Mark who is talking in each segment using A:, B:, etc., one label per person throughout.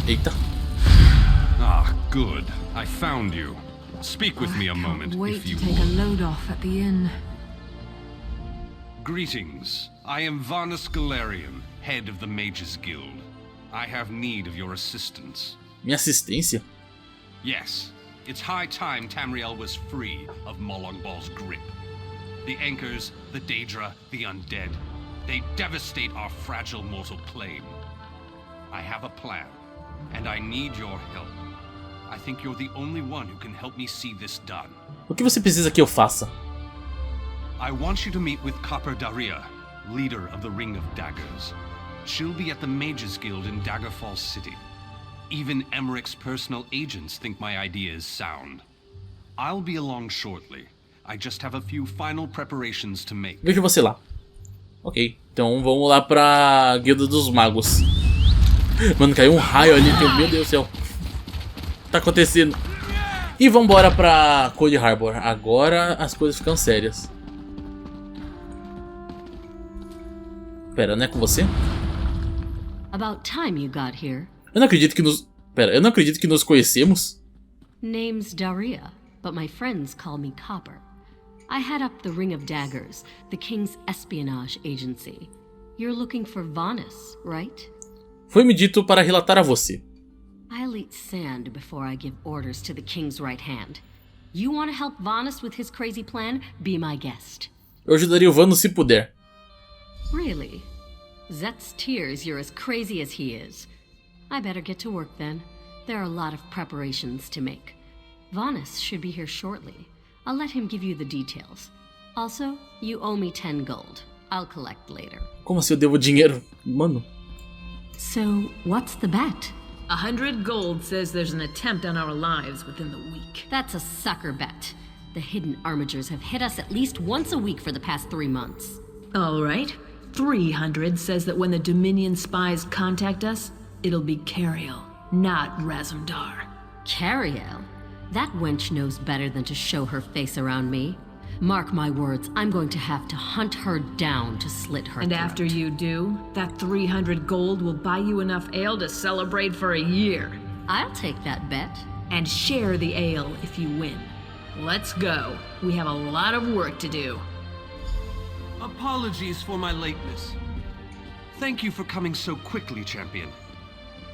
A: Eita.
B: Ah, good. I found you. Speak with me a moment, if you
C: take a load off at the inn.
B: Greetings. I am Vanus Galarian, head of the Mages Guild. I have need of your assistance.
A: Minha assistência?
B: Yes. It's high time Tamriel was free of Molongbal's grip. The Anchors, the Daedra, the Undead. They devastate our fragile mortal plane. I have a plan, and I need your help. I think you're the only one who can help me see this done.
A: O que você precisa que eu faça?
B: I want you to meet with Copper Daria, leader of the Ring of Daggers. She'll be at the Mages Guild in Daggerfall City. Even Emmerich's personal agents think my idea is sound. I'll be along shortly. I just have a few final preparations to make.
A: Vejo você lá. Ok, então vamos lá pra Guilda dos Magos. Mano, caiu um raio ali, meu Deus do céu. O que tá acontecendo? E vambora pra Cold Harbor. Agora as coisas ficam sérias. Pera, não é com você?
C: About time you got here.
A: Eu não acredito que nos... Pera, eu não acredito que nos conhecemos.
C: Name's Daria, but my friends call me Copper. I head up the Ring of Daggers, the King's espionage agency. You're looking for Vanus, right?
A: Foi-me dito para relatar a você.
C: I'll eat sand before I give orders to the King's right hand. You want to help Vanus with his crazy plan? Be my guest.
A: Eu ajudaria o Vanus se puder.
C: Really? Zet's tears you're as crazy as he is. I better get to work then. There are a lot of preparations to make. Vanus should be here shortly. I'll let him give you the details. Also, you owe me 10 gold. I'll collect later.
A: Como assim eu devo dinheiro? Mano.
C: So, what's the bet?
D: 100 gold says there's an attempt on our lives within the week.
C: That's a sucker bet. The hidden armigers have hit us at least once a week for the past 3 months.
D: All right. 300 says that when the Dominion spies contact us, it'll be Cariel, not Razumdar.
C: Cariel? That wench knows better than to show her face around me. Mark my words, I'm going to have to hunt her down to slit her
D: And
C: throat.
D: after you do, that 300 gold will buy you enough ale to celebrate for a year.
C: I'll take that bet.
D: And share the ale if you win. Let's go. We have a lot of work to do.
B: Apologies for my lateness. Thank you for coming so quickly, champion.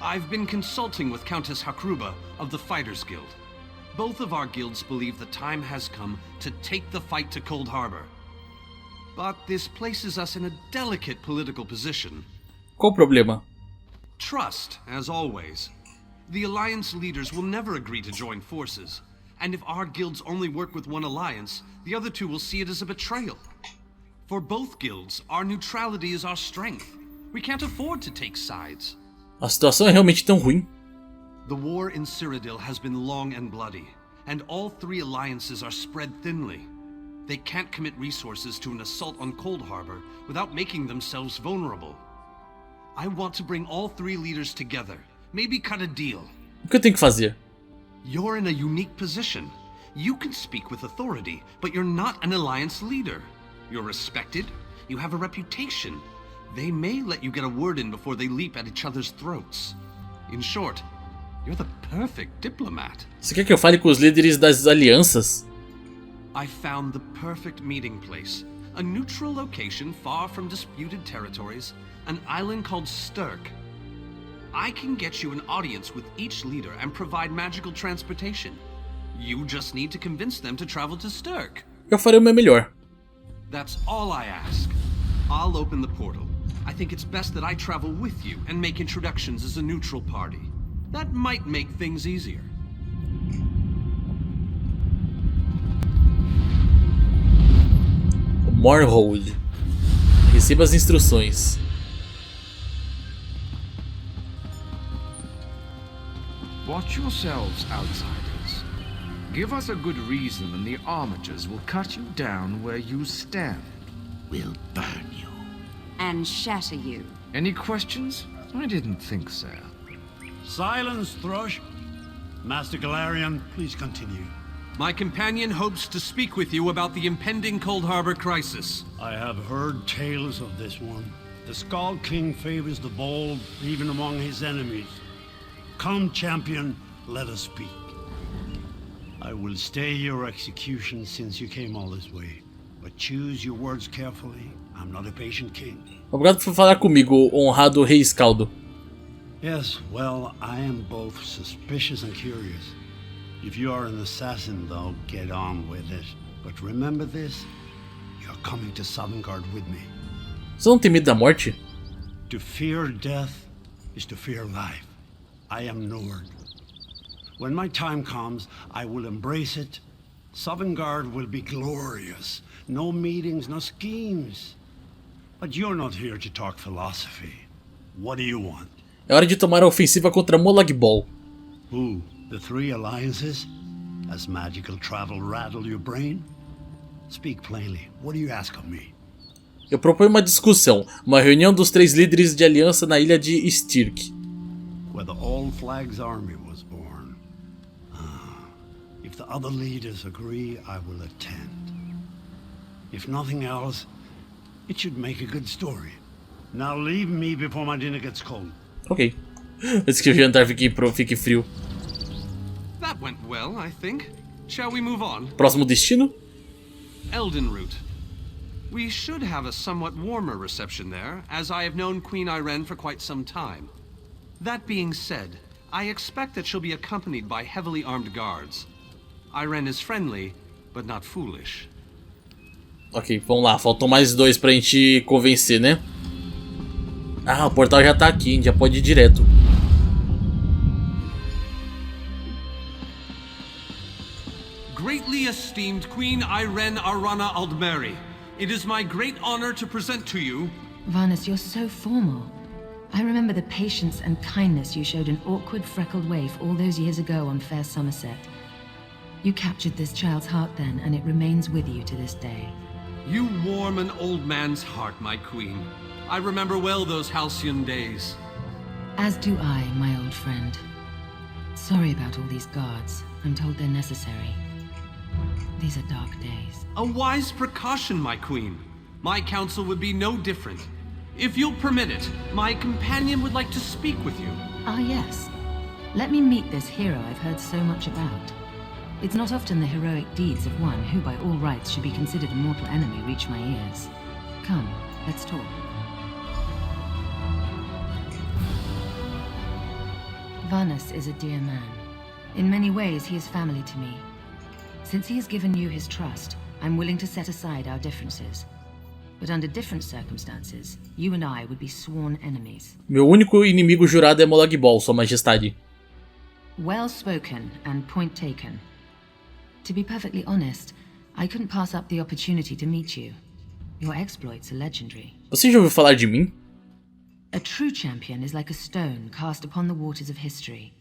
B: I've been consulting with Countess Hakruba of the Fighters Guild. Both of our guilds believe the time has come to take the fight to Cold Harbor. But this places us in a delicate political position.
A: Qual o problema?
B: Trust, as always. The Alliance leaders will never agree to join forces. And if our guilds only work with one alliance, the other two will see it as a betrayal. For both guilds, our neutrality is our strength. We can't afford to take sides.
A: A situação é realmente tão ruim.
B: The war in Cyrodiil has been long and bloody, and all three alliances are spread thinly. They can't commit resources to an assault on Cold Harbor without making themselves vulnerable. I want to bring all three leaders together, maybe cut a deal.
A: O que eu tenho que fazer?
B: You're in a unique position. You can speak with authority, but you're not an alliance leader. You're respected, you have a reputation. They may let you get a word in before they leap at each other's throats. In short, you're the perfect diplomat.
A: Você quer que eu fale com os líderes das alianças?
B: I found the perfect meeting place. A neutral location far from disputed territories, an island called Sturk. I can get you an audience with each leader and provide magical transportation. You just need to convince them to travel to Sturk.
A: Eu farei o meu melhor.
B: That's all I ask. I'll open the portal. I think it's best that I travel with you and make introductions as a neutral party. That might make things easier.
A: Morhold. Receba as instruções.
E: Watch yourselves, outsiders. Give us a good reason and the armatures will cut you down where you stand.
F: We'll burn you.
G: And shatter you.
E: Any questions? I didn't think so.
H: Silence, Thrush. Master Galarian, please continue.
B: My companion hopes to speak with you about the impending Cold Harbor crisis.
H: I have heard tales of this one. The Skull King favors the bold, even among his enemies. Come, champion, let us speak. I will stay your execution since you came all this way. But choose your words carefully. I'm not a patient king.
A: Obrigado por falar comigo, honrado rei Escaldo.
H: Yes, well, I am both suspicious and curious. If you are an assassin, though, get on with it. But remember this, you're coming to Sovngarde with me.
A: Você não tem medo da morte?
H: To fear death is to fear life. I am Nord. When my time comes, I will embrace it. Sovngarde will be glorious. No meetings, no schemes. But you're not here to talk philosophy. What do you want?
A: É hora de tomar a ofensiva contra Molag Bal.
H: Who? The three alliances? Has magical travel rattle your brain? Speak plainly. What do you ask of me?
A: Eu proponho uma discussão, uma reunião dos 3 líderes de aliança na ilha de Stirk.
H: Where the All Flags Army was born. If the other leaders agree, I will attend. If nothing else, it should make a good story. Now leave me before my dinner gets cold.
A: Ok. Antes que o jantar fique frio.
B: That went well, I think. Shall we move on?
A: Próximo destino?
B: Eldenroot. We should have a somewhat warmer reception there, as I have known Queen Irene for quite some time. That being said, I expect that she'll be accompanied by heavily armed guards. Irene is friendly, but not foolish.
A: Ok, vamos lá. Faltam mais 2 pra gente convencer, né? Ah, o portal já tá aqui, a gente já pode ir direto.
B: Greatly esteemed Queen Irene Arana Aldmeri, it is my great honor to present to you...
D: Varnus, you're so formal. I remember the patience and kindness you showed an awkward, freckled waif all those years ago on fair Somerset. You captured this child's heart then, and it remains with you to this day.
B: You warm an old man's heart, my queen. I remember well those halcyon days.
D: As do I, my old friend. Sorry about all these guards. I'm told they're necessary. These are dark days.
B: A wise precaution, my queen. My counsel would be no different. If you'll permit it, my companion would like to speak with you.
D: Ah, yes. Let me meet this hero I've heard so much about. It's not often the heroic deeds of one who by all rights should be considered a mortal enemy reach my ears. Come, let's talk. Varnus is a dear man. In many ways, he is family to me. Since he has given you his trust, I'm willing to set aside our differences. But under different circumstances, you and I would be sworn enemies.
A: Meu único inimigo jurado é Molag Bal, Sua Majestade.
D: Well spoken and point taken. To be perfectly honest, I couldn't pass up the opportunity to meet you. Your exploits are legendary.
A: Você já ouviu falar de mim?
D: A true champion is like a stone cast upon the waters of history.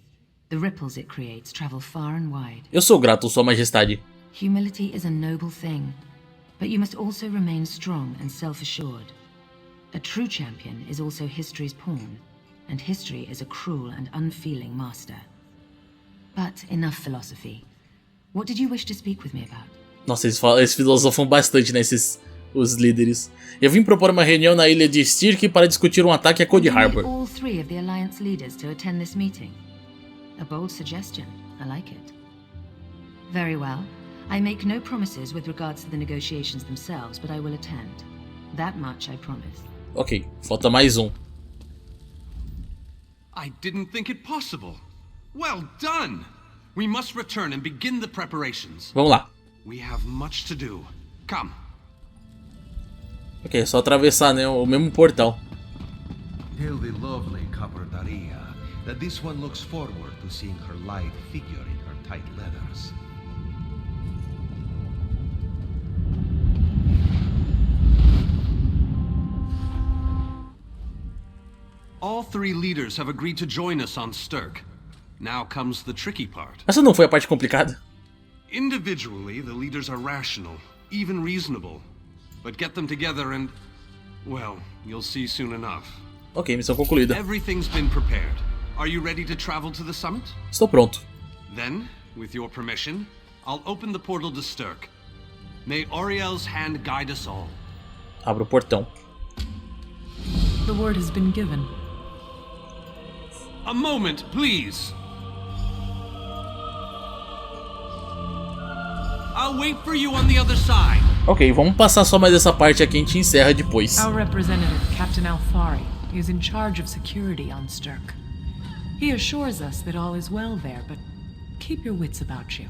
D: The ripples it creates travel far and wide.
A: Eu sou grato, Sua Majestade.
D: Humility is a noble thing, but you must also remain strong and self-assured. A true champion is also history's pawn, and history is a cruel and unfeeling master. But enough philosophy. What did you wish to speak with me about?
A: Nossa, eles filosofam bastante, né, os líderes. Eu vim propor uma reunião na ilha de Stirk para discutir um ataque a Cold Harbor.
D: All 3 of the Alliance leaders to attend this meeting. A bold suggestion. I like it. Very well. I make no promises with regards to the negotiations themselves, but I will attend. That much I promise.
A: Ok, falta mais um.
B: I didn't think it possible. Well done! We must return and begin the preparations.
A: Vamos lá.
B: We have much to do. Come.
A: Ok, é só atravessar, né, o mesmo portal.
F: Tell the lovely Copper Daria that this one looks forward to seeing her lithe figure in her tight leathers.
B: All 3 leaders have agreed to join us on Stirk. Now comes the tricky part.
A: Essa não foi a parte complicada?
B: Individually, the leaders are rational, even reasonable. But get them together and, well, you'll see soon enough.
A: Ok, missão concluída.
B: Everything's been prepared. Are you ready to travel to the summit?
A: Estou pronto.
B: Then, with your permission, I'll open the portal to Stirk. May Auriel's hand guide us all.
A: Abra o portão.
D: The word has been given.
B: a moment, please. I'll wait for you on the other side.
A: Ok, vamos passar só mais essa parte aqui e a gente encerra depois.
I: Our representative, Captain Alfari, is in charge of security on Stirk. He assures us that all is well there, but keep your wits about you.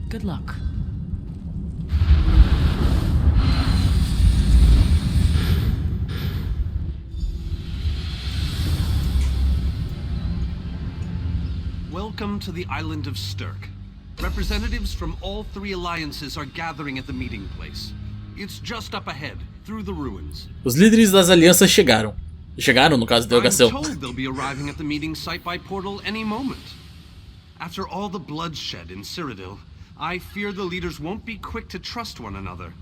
I: Good luck.
B: Welcome to the island of Stirk. Representatives from all 3 alliances are gathering at the meeting place. It's just up ahead, through the ruins.
A: Os líderes das alianças chegaram. Chegaram, no caso da
B: I'm
A: interrogação.
B: told they'll be arriving at the meeting site by portal any moment. After all the bloodshed in Cyrodiil, I fear the leaders won't be quick to trust one another.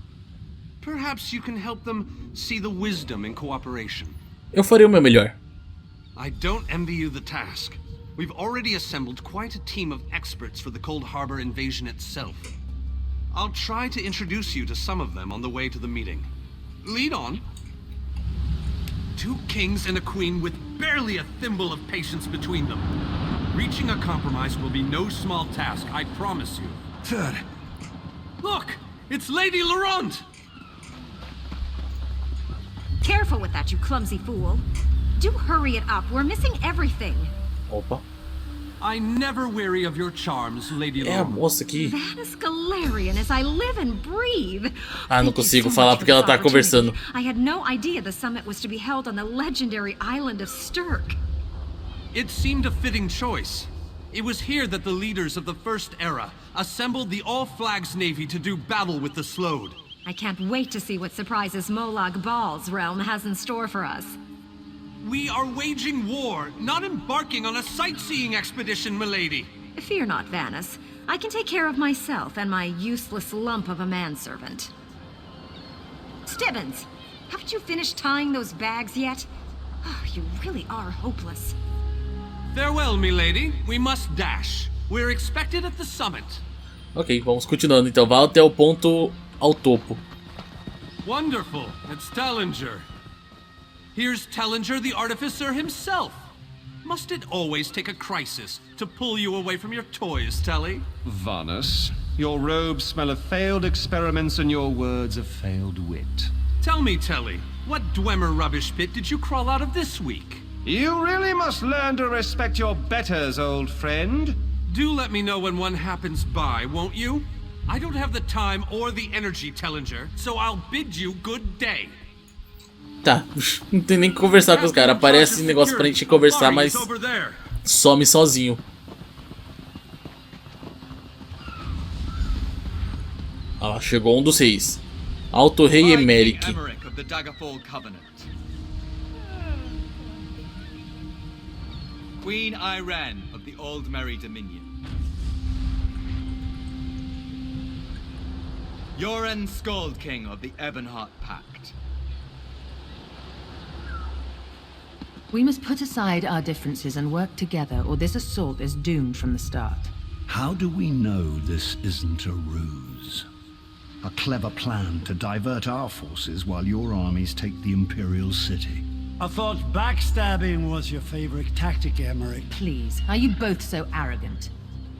B: Perhaps you can help them see the wisdom in cooperation.
A: Eu farei o meu melhor.
B: I don't envy you the task. We've already assembled quite a team of experts for the Cold Harbor invasion itself. I'll try to introduce you to some of them on the way to the meeting. Lead on. 2 kings and a queen with barely a thimble of patience between them. Reaching a compromise will be no small task, I promise you.
E: Third.
B: Look! It's Lady Laurent!
G: Careful with that, you clumsy fool. Do hurry it up. We're missing everything.
A: Opa.
B: I never weary of your charms, Lady
A: É a
B: Laurent.
A: moça aqui.
G: Vanus Galarian as I live and breathe.
A: Ah, não
G: Thank you
A: consigo
G: so
A: falar
G: much
A: porque
G: for
A: ela
G: this
A: tá
G: opportunity.
A: conversando.
G: I had no idea the summit was to be held on the legendary island of Stirk.
B: It seemed a fitting choice. It was here that the leaders of the First Era assembled the All-Flags Navy to do battle with the Slode.
G: I can't wait to see what surprises Molag Bal's realm has in store for us.
B: We are waging war, not embarking on a sightseeing expedition, milady.
G: Fear not, Vanus. I can take care of myself and my useless lump of a manservant. Stibbins, haven't you finished tying those bags yet? Oh, you really are hopeless.
B: Farewell, milady. We must dash. We're expected at the summit.
A: Ok, vamos continuando então. Vá até o ponto ao topo.
B: Wonderful. It's Tellinger. Here's Tellinger the Artificer himself. Must it always take a crisis to pull you away from your toys, Telly?
F: Vanus, your robes smell of failed experiments and your words of failed wit.
B: Tell me, Telly, what Dwemer rubbish pit did you crawl out of this week?
F: You really must learn to respect your betters, old friend.
B: Do let me know when one happens by, won't you? I don't have the time or the energy, Tellinger, so I'll bid you good day.
A: Tá, não tem nem que conversar com os caras. Aparece negócio pra gente conversar, mas some sozinho. Ah, chegou um dos reis. Alto Rei Emeric.
J: of the Daggerfall Covenant. Queen Irene of the Old Merry Dominion. Yoren Skald King of the Ebonheart Pact.
D: We must put aside our differences and work together, or this assault is doomed from the start.
H: How do we know this isn't a ruse? A clever plan to divert our forces while your armies take the Imperial City.
K: I thought backstabbing was your favorite tactic, Emmerich.
D: Please, are you both so arrogant?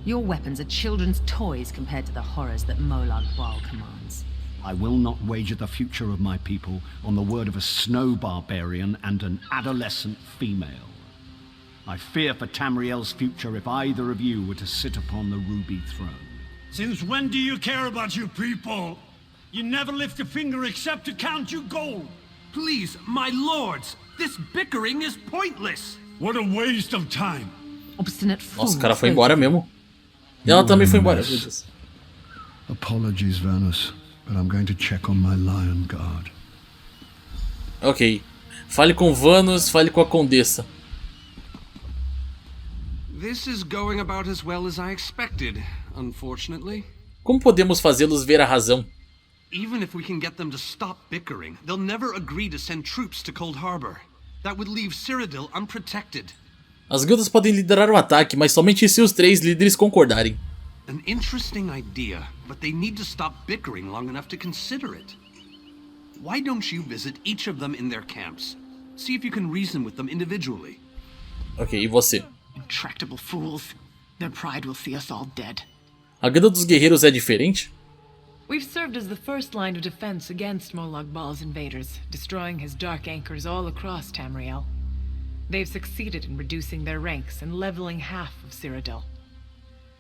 D: Your weapons are children's toys compared to the horrors that Molag Bal commands.
H: I will not wager the future of my people on the word of a snow barbarian and an adolescent female. I fear for Tamriel's future if either of you were to sit upon the ruby throne.
K: Since when do you care about your people? You never lift a finger except to count your gold.
B: Please, my lords, this bickering is pointless.
K: What a waste of time.
D: Obstinate fool.
A: Nossa, o cara foi embora mesmo. E ela também foi embora.
H: Apologies, Vanus, but I'm going to check on my lion guard.
A: Ok. Fale com Vanus, fale com a Condessa.
B: This is going about as well as I expected, unfortunately.
A: Como podemos fazê-los ver a razão?
B: Even if we can get them to stop bickering, they'll never agree to send troops to Cold Harbor. That would leave Cyrodiil unprotected.
A: As guildas podem liderar o ataque, mas somente se os 3 líderes concordarem.
B: An interesting idea, but they need to stop bickering long enough to consider it. Why don't you visit each of them in their camps? See if you can reason with them individually.
A: Ok, e você?
L: Intractable fools. Their pride will see us all dead.
A: A Guilda dos Guerreiros é diferente?
I: We've served as the first line of defense against Molag Bal's invaders, destroying his dark anchors all across Tamriel. They've succeeded in reducing their ranks and leveling half of Cyrodiil.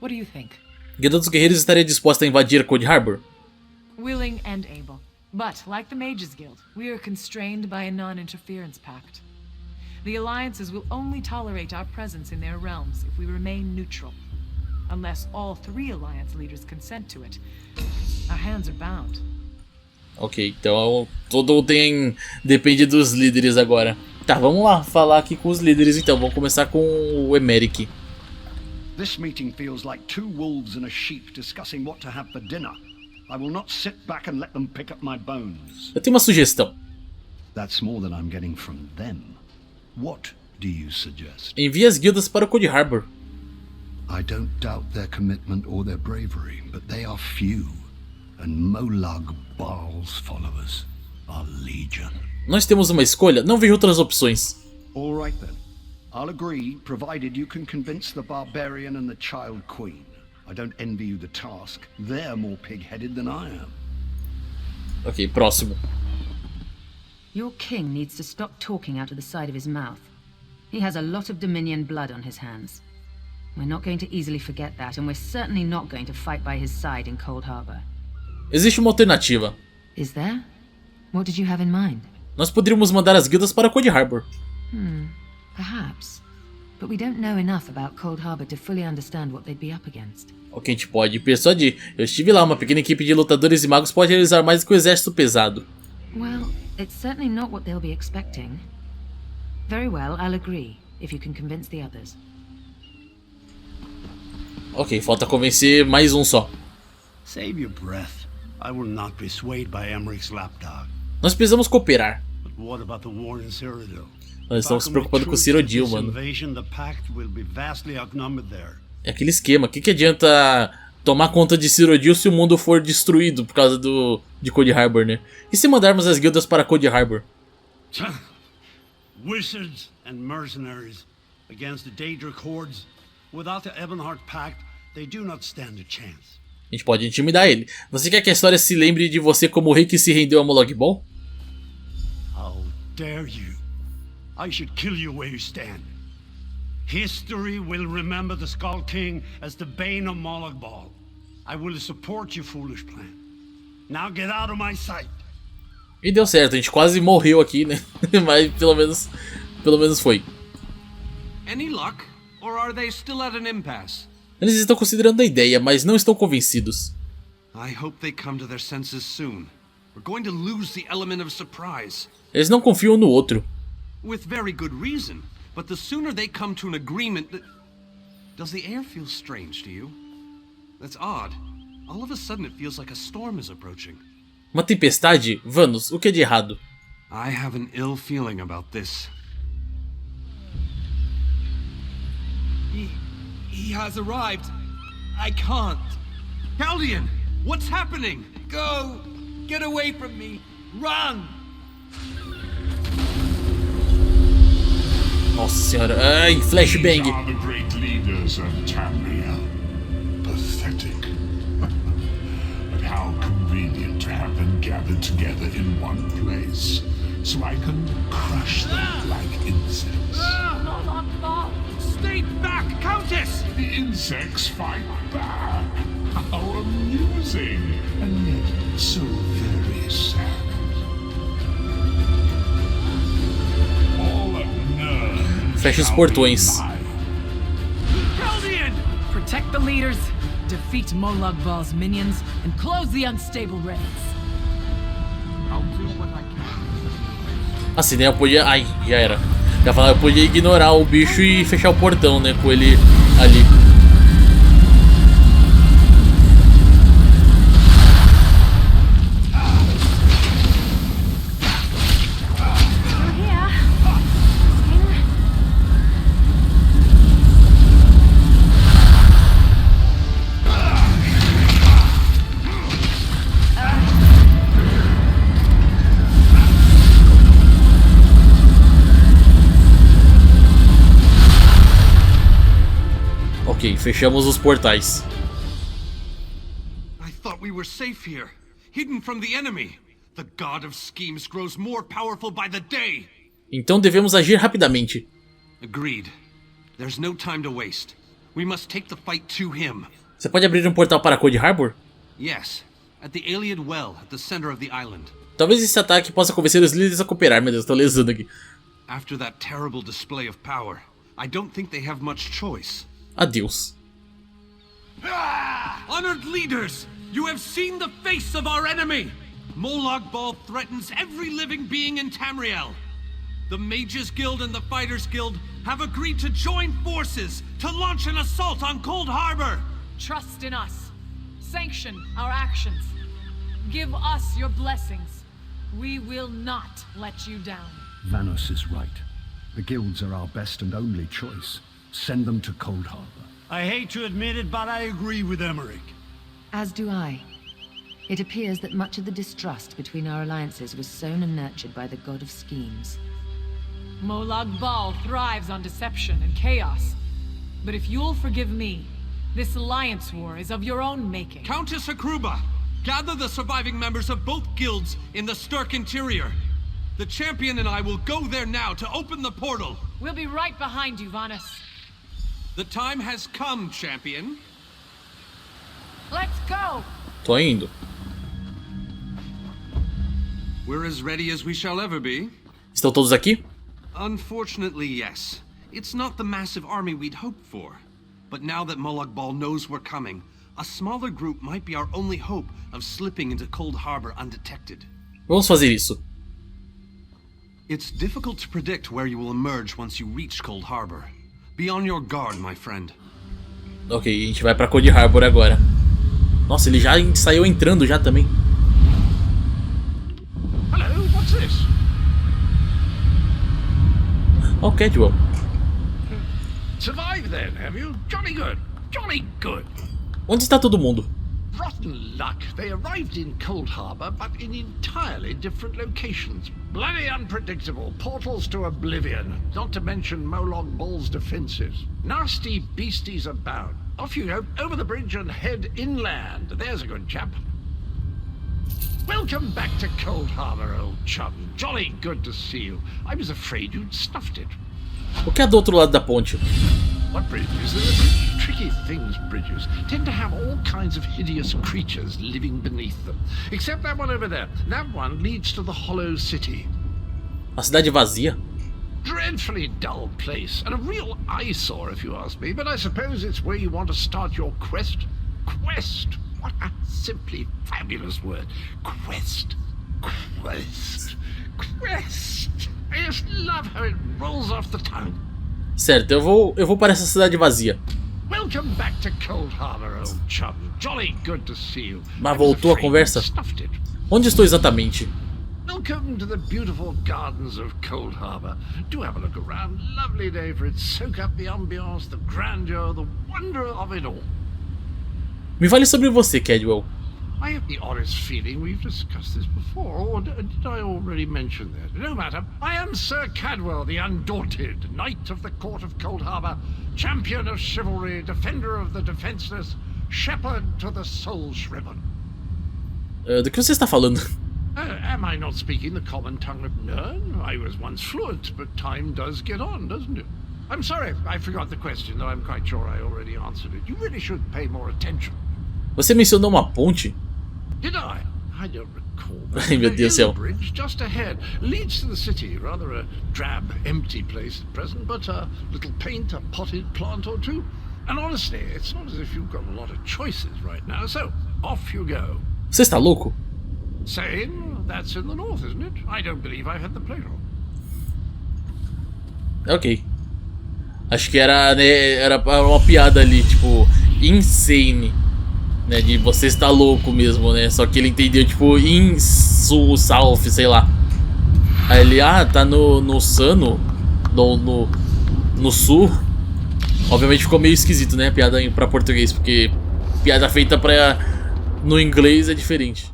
I: What do you think?
A: Guilda dos Guerreiros estaria disposta a invadir Cold Harbor?
I: Willing and able. But, like the Mages Guild, we are constrained by a non-interference pact. The alliances will only tolerate our presence in their realms if we remain neutral. Unless all 3 alliance leaders consent to it, our hands are bound.
A: Ok, então todo depende dos líderes agora. Tá, vamos lá falar aqui com os líderes então. Vamos começar com o Emeric.
H: This meeting feels like 2 wolves and a sheep discussing what to have for dinner. I will not sit back and let them pick up my bones.
A: Eu tenho uma sugestão.
H: That's more than I'm getting from them. What do you suggest?
A: Envie as guildas para o Cold Harbor.
H: I don't doubt their commitment or their bravery, but they are few, and Molag Bal's followers are legion.
A: Nós temos uma escolha, não vejo outras opções.
H: All right then. I'll agree, provided you can convince the barbarian and the child queen. I don't envy you the task. They're more pig-headed than I am.
A: Ok, próximo.
D: Your king needs to stop talking out of the side of his mouth. He has a lot of Dominion blood on his hands. We're not going to easily forget that, and we're certainly not going to fight by his side in Cold Harbor.
A: Existe uma alternativa.
D: Is there? What did you have in mind?
A: Nós poderíamos mandar as guildas para Cold Harbor.
D: Perhaps. But we don't know enough about Cold Harbor to fully understand what they'd be up against.
A: Ok, a gente pode persuadir. Eu estive lá, uma pequena equipe de lutadores e magos pode realizar mais que o exército pesado.
D: Well, it's certainly not what they'll be expecting. Very well, I'll agree, if you can convince the others.
A: Ok, falta convencer mais um só.
H: Save your breath. I will not be swayed by Emeric's lapdog.
A: Nós precisamos cooperar.
H: But what about the war in Cyrodiil?
A: Nós estamos se preocupando com Cyrodiil, mano. É aquele esquema. O que adianta tomar conta de Cyrodiil se o mundo for destruído por causa de Cold Harbor, né? E se mandarmos as guildas para Cold Harbor?
H: Wizards and mercenaries against the Daedric hordes. Without the Ebonheart Pact, they do not stand a chance.
A: A gente pode intimidar ele. Você quer que a história se lembre de você como o rei que se rendeu a Molag Bal?
H: How dare you? I should kill you where you stand. History will remember the Skull King as the bane of Molag Bal. I will support your foolish plan. Now get out of my sight.
A: E deu certo, a gente quase morreu aqui, né? Mas pelo menos foi.
B: Any luck? Or are they still at an impasse?
A: Eles estão considerando a ideia, mas não estão convencidos.
B: I hope they come to their senses soon. We're going to lose the element of surprise.
A: Eles não confiam no outro.
B: With very good reason. But the sooner they come to an agreement that... Does the air feel strange to you? That's odd. All of a sudden it feels like a storm is approaching.
A: Uma tempestade? Vanos, o que é de errado?
B: I have an ill feeling about this.
J: He has arrived. I can't.
B: Galdian, what's happening?
J: Go! Get away from me! Run!
A: Nossa senhora, ai, flashbang.
M: These are the great leaders of Tamriel. Pathetic. But how convenient to have them gathered together in one place, so I can crush them like insects.
B: Stay back, Countess!
M: The insects fight back. How amusing, and yet so very sad. All nerve.
A: Fecha os portões.
B: Galdian!
I: Protect the leaders, defeat Molag Bal's minions, and close the unstable ranks.
B: I'll do what I can.
A: Assim, né? Eu podia... Ai, já era. Já falar, eu podia ignorar o bicho e fechar o portão, né? Com ele ali. Ok, fechamos os portais.
B: I thought we were safe here, hidden from the enemy. The god of schemes grows more powerful by the day.
A: Então devemos agir rapidamente.
B: Agreed. There's no time to waste. We must take the fight to him.
A: Você pode abrir um portal para Cold Harbor?
B: Yes, at the Iliad Well at the center of the island.
A: Talvez esse ataque possa convencer os líderes a cooperar. Meu Deus, tô lesando aqui.
B: After that terrible display of power, I don't think they have much choice.
A: Adeus.
B: Honored leaders, you have seen the face of our enemy. Molag Bal threatens every living being in Tamriel. The Mages Guild and the Fighters Guild have agreed to join forces to launch an assault on Cold Harbor.
I: Trust in us. Sanction our actions. Give us your blessings. We will not let you down.
K: Vanos is right. The guilds are our best and only choice. Send them to Cold Harbor. I hate to admit it, but I agree with Emmerich.
D: As do I. It appears that much of the distrust between our alliances was sown and nurtured by the god of schemes.
I: Molag Bal thrives on deception and chaos. But if you'll forgive me, this alliance war is of your own making.
B: Countess Akruba, gather the surviving members of both guilds in the Sturk interior. The champion and I will go there now to open the portal.
I: We'll be right behind you, Vanos.
B: The time has come, champion.
I: Let's go!
A: Tô indo.
B: We're as ready as we shall ever be.
A: Estão todos aqui?
B: Unfortunately, yes. It's not the massive army we'd hoped for. But now that Molag Bal knows we're coming, a smaller group might be our only hope of slipping into Cold Harbor undetected.
A: Vamos fazer isso.
B: It's difficult to predict where you will emerge once you reach Cold Harbor. Be on your guard, my friend.
A: Ok, a gente vai pra Cold Harbor agora. Nossa, ele já saiu entrando já também.
E: Hello, what's this?
A: Oh, Cadwell.
E: Survived then, have you? Jolly good. Jolly good.
A: Onde está todo mundo?
E: Rotten luck. They arrived in Cold Harbor, but in entirely different locations. Bloody unpredictable. Portals to oblivion. Not to mention Molag Bal's defenses. Nasty beasties abound. Off you go, over the bridge and head inland. There's a good chap. Welcome back to Cold Harbor, old chum. Jolly good to see you. I was afraid you'd stuffed it.
A: O que é do outro lado da ponte?
E: What bridges? They're tricky things, bridges. Tend to have all kinds of hideous creatures living beneath them. Except that one over there. That one leads to the Hollow City.
A: A cidade vazia?
E: Dreadfully dull place, and a real eyesore if you ask me, but I suppose it's where you want to start your quest. Quest! What a simply fabulous word. Quest. Quest. Quest. I just love how it rolls off the tongue.
A: Certo, eu vou para essa cidade vazia.
E: Welcome back to Cold Harbor, old chum. Jolly good to see you.
A: Mas voltou a conversa? Onde estou exatamente?
E: Welcome to the beautiful gardens of Cold Harbor. Do have a look around. Lovely day for it. Soak up the ambiance, the grandeur, the wonder of it all.
A: Me fale sobre você, Cadwell.
E: I have the honest feeling we've discussed this before, or did I already mention that? No matter. I am Sir Cadwell, the Undaunted, Knight of the Court of Cold Harbor, champion of chivalry, defender of the defenseless, shepherd to the soul-shriven.
A: Do que você está falando?
E: Am I not speaking the common tongue of Nern? I was once fluent, but time does get on, doesn't it? I'm sorry, I forgot the question, though I'm quite sure I already answered it. You really should pay more attention.
A: Você mencionou uma ponte?
E: Did I? I don't recall.
A: Ai, meu Deus do céu.
E: The bridge just ahead leads to the city. Rather a drab, empty place at present, but a little paint, a potted plant or two. And honestly, it's not as if you've got a lot of choices right now, so off you go.
A: Você está louco?
E: Same, that's in the north, isn't it? I don't believe I've had the pleasure.
A: Ok. Acho que era uma piada ali, tipo, insane. Né, de você estar louco mesmo, né? Só que ele entendeu, tipo, in south, sei lá. Aí ele, tá no Sano, no sul. Obviamente ficou meio esquisito, né? A piada pra português, porque piada feita no inglês é diferente.